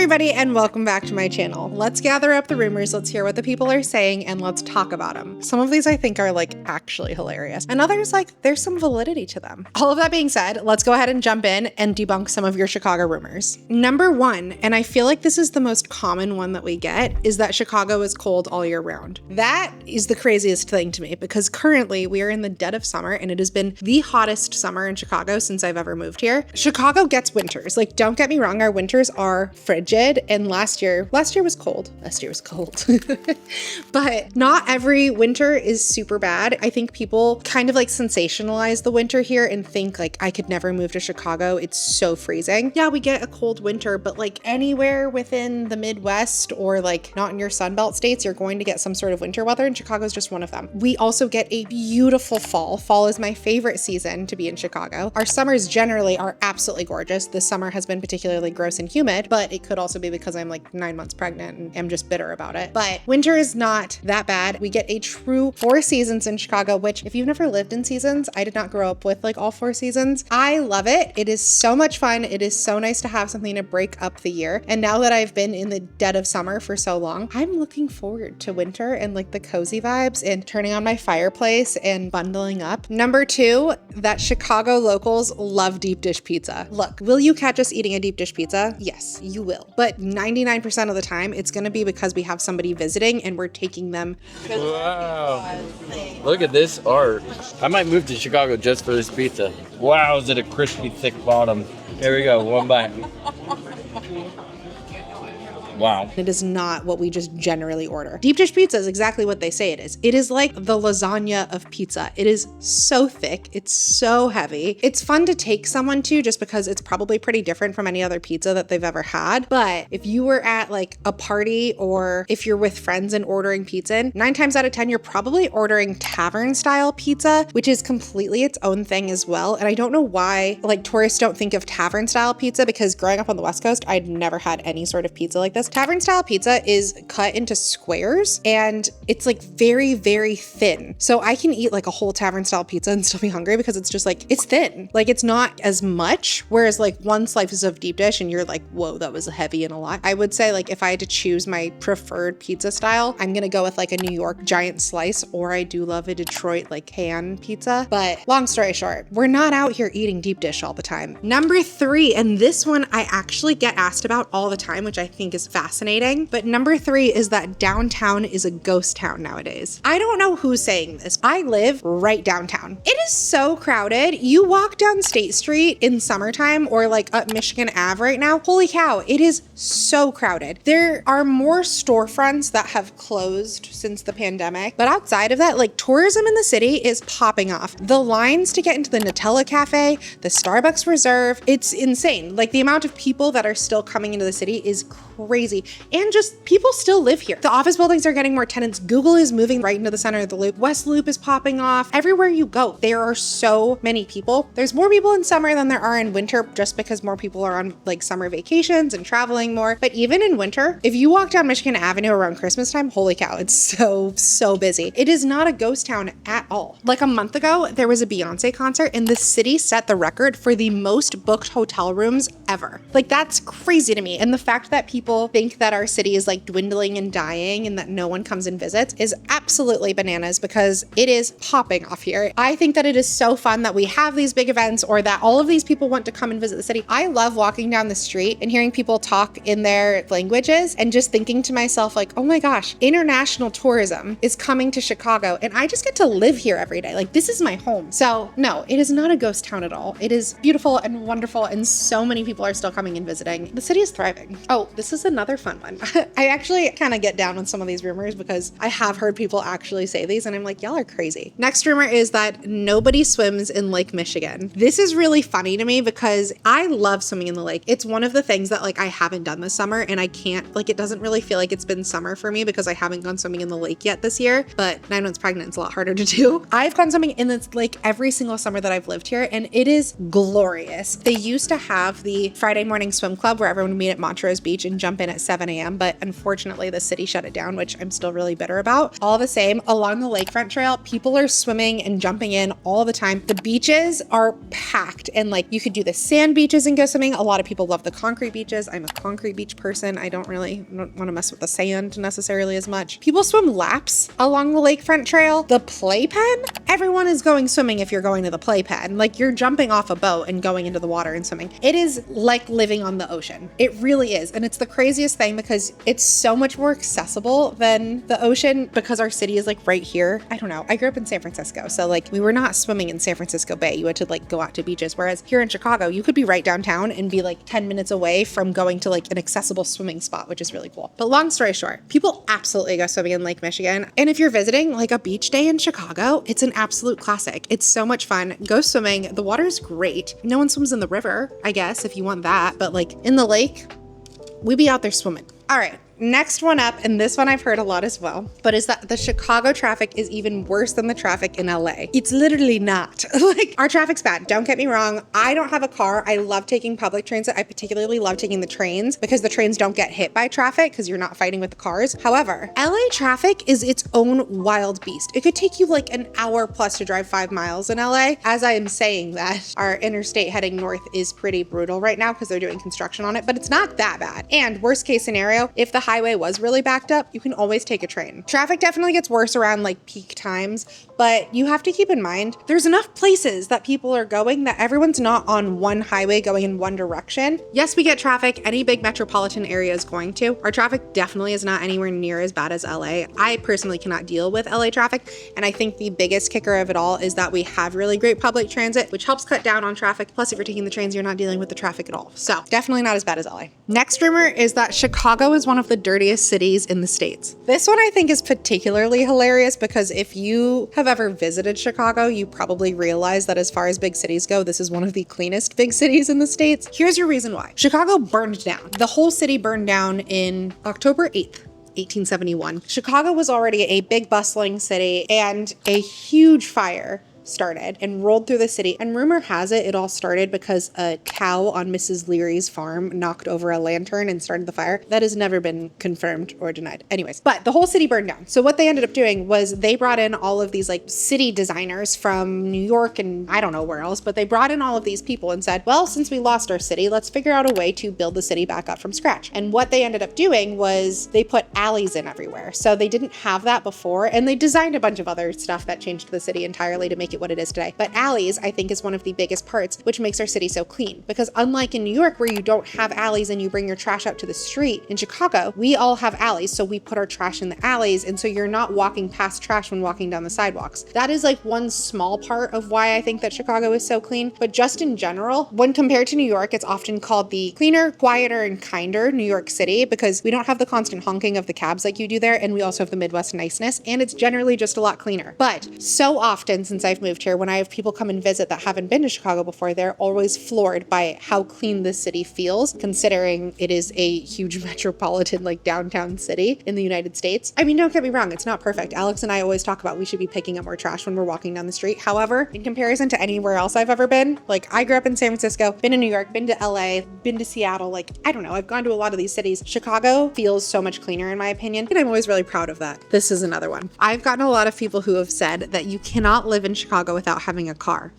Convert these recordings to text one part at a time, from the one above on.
everybody, and welcome back to my channel. Let's gather up the rumors, let's hear what the people are saying, and let's talk about them. Some of these I think are like actually hilarious, and others like there's some validity to them. All of that being said, let's go ahead and jump in and debunk some of your Chicago rumors. Number one, and I feel like this is the most common one that we get, is that Chicago is cold all year round. That is the craziest thing to me because currently we are in the dead of summer and it has been the hottest summer in Chicago since I've ever moved here. Chicago gets winters. Like, don't get me wrong, our winters are frigid, and last year was cold. But not every winter is super bad. I think people kind of like sensationalize the winter here and think like, I could never move to Chicago. It's so freezing. Yeah, we get a cold winter, but like anywhere within the Midwest or like not in your Sunbelt states, you're going to get some sort of winter weather, and Chicago is just one of them. We also get a beautiful fall. Fall is my favorite season to be in Chicago. Our summers generally are absolutely gorgeous. This summer has been particularly gross and humid, but it could also be because I'm like 9 months pregnant and am just bitter about it. But winter is not that bad. We get a true 4 seasons in Chicago, which if you've never lived in seasons, I did not grow up with like all 4 seasons. I love it. It is so much fun. It is so nice to have something to break up the year. And now that I've been in the dead of summer for so long, I'm looking forward to winter and like the cozy vibes and turning on my fireplace and bundling up. Number 2, that Chicago locals love deep dish pizza. Look, will you catch us eating a deep dish pizza? Yes, you will. But 99% of the time, it's going to be because we have somebody visiting and we're taking them. Wow. Look at this art. I might move to Chicago just for this pizza. Wow, is it a crispy, thick bottom? There we go, one bite. Wow. It is not what we just generally order. Deep dish pizza is exactly what they say it is. It is like the lasagna of pizza. It is so thick. It's so heavy. It's fun to take someone to just because it's probably pretty different from any other pizza that they've ever had. But if you were at like a party or if you're with friends and ordering pizza, 9 times out of 10, you're probably ordering tavern style pizza, which is completely its own thing as well. And I don't know why like tourists don't think of tavern style pizza, because growing up on the West Coast, I'd never had any sort of pizza like this. Tavern style pizza is cut into squares and it's like very, very thin. So I can eat like a whole tavern style pizza and still be hungry because it's just like, it's thin. Like it's not as much. Whereas like one slice of deep dish and you're like, whoa, that was heavy and a lot. I would say like if I had to choose my preferred pizza style, I'm going to go with like a New York giant slice, or I do love a Detroit like can pizza. But long story short, we're not out here eating deep dish all the time. Number 3, and this one I actually get asked about all the time, which I think is fascinating. But number 3 is that downtown is a ghost town nowadays. I don't know who's saying this. I live right downtown. It is so crowded. You walk down State Street in summertime or like up Michigan Ave right now. Holy cow, it is so crowded. There are more storefronts that have closed since the pandemic. But outside of that, like tourism in the city is popping off. The lines to get into the Nutella Cafe, the Starbucks Reserve, it's insane. Like the amount of people that are still coming into the city is crazy. And just people still live here. The office buildings are getting more tenants. Google is moving right into the center of the loop. West Loop is popping off. Everywhere you go, there are so many people. There's more people in summer than there are in winter just because more people are on like summer vacations and traveling more. But even in winter, if you walk down Michigan Avenue around Christmas time, holy cow, it's so busy. It is not a ghost town at all. Like a month ago, there was a Beyonce concert and the city set the record for the most booked hotel rooms ever. Like that's crazy to me. And the fact that people think that our city is like dwindling and dying and that no one comes and visits is absolutely bananas, because it is popping off here. I think that it is so fun that we have these big events or that all of these people want to come and visit the city. I love walking down the street and hearing people talk in their languages and just thinking to myself like, oh my gosh, international tourism is coming to Chicago and I just get to live here every day. Like this is my home. So no, it is not a ghost town at all. It is beautiful and wonderful and so many people are still coming and visiting. The city is thriving. Oh, this is another fun one. I actually kind of get down with some of these rumors because I have heard people actually say these and I'm like, y'all are crazy. Next rumor is that nobody swims in Lake Michigan. This is really funny to me because I love swimming in the lake. It's one of the things that like I haven't done this summer and I can't, like it doesn't really feel like it's been summer for me because I haven't gone swimming in the lake yet this year, but 9 months pregnant, it's a lot harder to do. I've gone swimming in this lake every single summer that I've lived here and it is glorious. They used to have the Friday morning swim club, where everyone would meet at Montrose Beach and jump in at 7 a.m. But unfortunately, the city shut it down, which I'm still really bitter about. All the same, along the lakefront trail, people are swimming and jumping in all the time. The beaches are packed, and like you could do the sand beaches and go swimming. A lot of people love the concrete beaches. I'm a concrete beach person. I don't want to mess with the sand necessarily as much. People swim laps along the lakefront trail. The playpen, everyone is going swimming if you're going to the playpen. Like you're jumping off a boat and going into the water and swimming. It is like living on the ocean. It really is. And it's the craziest thing because it's so much more accessible than the ocean because our city is like right here. I don't know. I grew up in San Francisco. So like we were not swimming in San Francisco Bay. You had to like go out to beaches. Whereas here in Chicago, you could be right downtown and be like 10 minutes away from going to like an accessible swimming spot, which is really cool. But long story short, people absolutely go swimming in Lake Michigan. And if you're visiting like a beach day in Chicago, it's an absolute classic. It's so much fun. Go swimming. The water is great. No one swims in the river, I guess, if you want that. But like in the lake, we be out there swimming. All right. Next one up, and this one I've heard a lot as well, but is that the Chicago traffic is even worse than the traffic in LA. It's literally not. Like, our traffic's bad. Don't get me wrong. I don't have a car. I love taking public transit. I particularly love taking the trains because the trains don't get hit by traffic because you're not fighting with the cars. However, LA traffic is its own wild beast. It could take you like an hour plus to drive 5 miles in LA. As I am saying that, our interstate heading north is pretty brutal right now because they're doing construction on it, but it's not that bad. And worst case scenario, if the highway was really backed up, you can always take a train. Traffic definitely gets worse around like peak times, but you have to keep in mind there's enough places that people are going that everyone's not on one highway going in one direction. Yes, we get traffic. Any big metropolitan area is going to. Our traffic definitely is not anywhere near as bad as LA. I personally cannot deal with LA traffic, and I think the biggest kicker of it all is that we have really great public transit, which helps cut down on traffic. Plus, if you're taking the trains, you're not dealing with the traffic at all. So definitely not as bad as LA. Next rumor is that Chicago is one of the dirtiest cities in the States. This one I think is particularly hilarious because if you have ever visited Chicago, you probably realize that as far as big cities go, this is one of the cleanest big cities in the States. Here's your reason why. Chicago burned down. The whole city burned down in October 8th. 1871. Chicago was already a big bustling city, and a huge fire started and rolled through the city. And rumor has it, it all started because a cow on Mrs. Leary's farm knocked over a lantern and started the fire. That has never been confirmed or denied. Anyways, but the whole city burned down. So what they ended up doing was they brought in all of these like city designers from New York and I don't know where else, but they brought in all of these people and said, well, since we lost our city, let's figure out a way to build the city back up from scratch. And what they ended up doing was they put alleys in everywhere. So they didn't have that before, and they designed a bunch of other stuff that changed the city entirely to make it what it is today. But alleys, I think, is one of the biggest parts, which makes our city so clean. Because unlike in New York, where you don't have alleys and you bring your trash out to the street, in Chicago, we all have alleys. So we put our trash in the alleys. And so you're not walking past trash when walking down the sidewalks. That is like one small part of why I think that Chicago is so clean. But just in general, when compared to New York, it's often called the cleaner, quieter, and kinder New York City because we don't have the constant honking of the cabs like you do there. And we also have the Midwest niceness. And it's generally just a lot cleaner. But so often since I've moved here, when I have people come and visit that haven't been to Chicago before, they're always floored by how clean this city feels, considering it is a huge metropolitan, like downtown city in the United States. I mean, don't get me wrong, it's not perfect. Alex and I always talk about we should be picking up more trash when we're walking down the street. However, in comparison to anywhere else I've ever been, like I grew up in San Francisco, been to New York, been to LA, been to Seattle, like I don't know, I've gone to a lot of these cities. Chicago feels so much cleaner in my opinion, and I'm always really proud of that. This is another one. I've gotten a lot of people who have said that you cannot live in Chicago without having a car.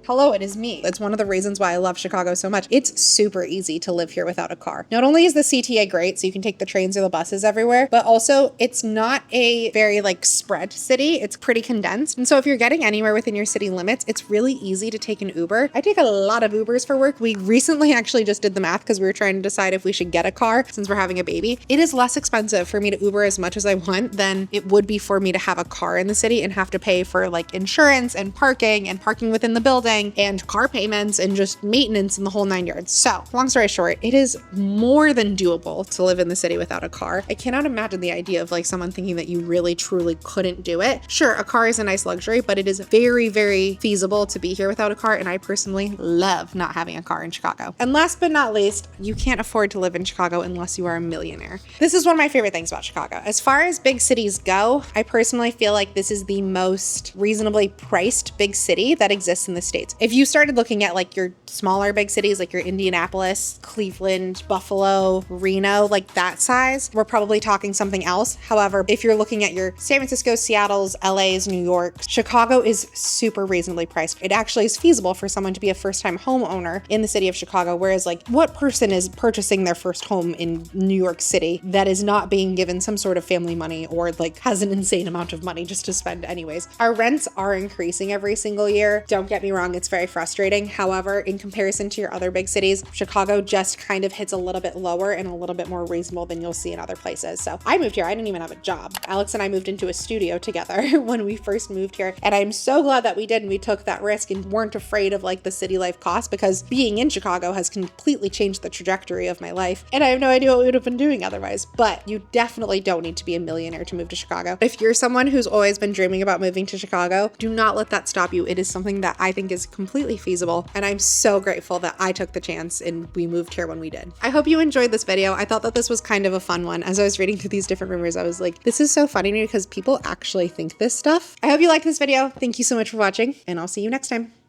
Hello, it is me. It's one of the reasons why I love Chicago so much. It's super easy to live here without a car. Not only is the CTA great, so you can take the trains or the buses everywhere, but also it's not a very like spread city. It's pretty condensed. And so if you're getting anywhere within your city limits, it's really easy to take an Uber. I take a lot of Ubers for work. We recently actually just did the math because we were trying to decide if we should get a car since we're having a baby. It is less expensive for me to Uber as much as I want than it would be for me to have a car in the city and have to pay for like insurance and parking within the building and car payments and just maintenance and the whole 9 yards. So long story short, it is more than doable to live in the city without a car. I cannot imagine the idea of like someone thinking that you really truly couldn't do it. Sure, a car is a nice luxury, but it is very, very feasible to be here without a car. And I personally love not having a car in Chicago. And last but not least, you can't afford to live in Chicago unless you are a millionaire. This is one of my favorite things about Chicago. As far as big cities go, I personally feel like this is the most reasonably priced big city that exists in the States. If you started looking at like your smaller big cities like your Indianapolis, Cleveland, Buffalo, Reno, like that size, we're probably talking something else. However, if you're looking at your San Francisco, Seattle's, LA's, New York, Chicago is super reasonably priced. It actually is feasible for someone to be a first-time homeowner in the city of Chicago, whereas like what person is purchasing their first home in New York City that is not being given some sort of family money or like has an insane amount of money just to spend anyways. Our rents are increasing every single year. Don't get me wrong, it's very frustrating. However, in comparison to your other big cities, Chicago just kind of hits a little bit lower and a little bit more reasonable than you'll see in other places. So I moved here, I didn't even have a job. Alex and I moved into a studio together when we first moved here. And I'm so glad that we did and we took that risk and weren't afraid of like the city life costs, because being in Chicago has completely changed the trajectory of my life. And I have no idea what we would have been doing otherwise. But you definitely don't need to be a millionaire to move to Chicago. If you're someone who's always been dreaming about moving to Chicago, do not let that stop you. It is something that I think is completely feasible. And I'm so grateful that I took the chance and we moved here when we did. I hope you enjoyed this video. I thought that this was kind of a fun one. As I was reading through these different rumors, I was like, this is so funny to me because people actually think this stuff. I hope you liked this video. Thank you so much for watching, and I'll see you next time.